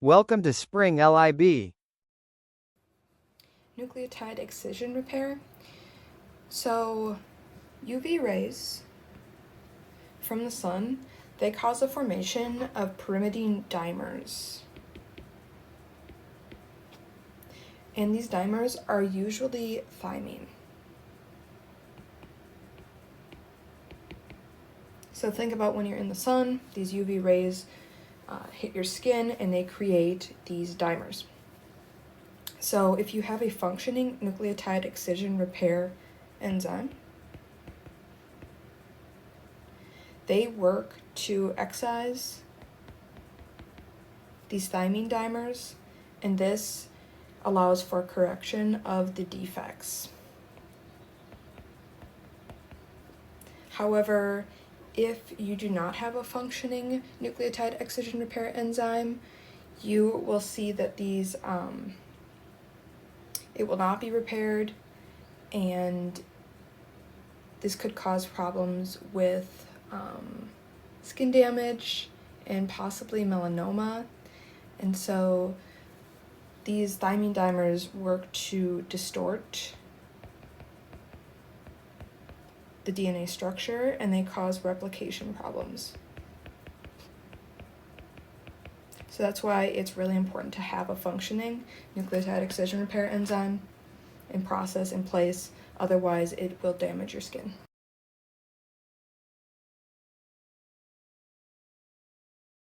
Welcome to Spring LIB. Nucleotide excision repair. So UV rays from the sun, they cause the formation of pyrimidine dimers. And these dimers are usually thymine. So think about when you're in the sun, these UV rays hit your skin and they create these dimers. So if you have a functioning nucleotide excision repair enzyme, they work to excise these thymine dimers, and this allows for correction of the defects. However, if you do not have a functioning nucleotide excision repair enzyme, you will see that these it will not be repaired, and this could cause problems with skin damage and possibly melanoma. And so these thymine dimers work to distort the DNA structure, and they cause replication problems. So that's why it's really important to have a functioning nucleotide excision repair enzyme and process in place, otherwise it will damage your skin.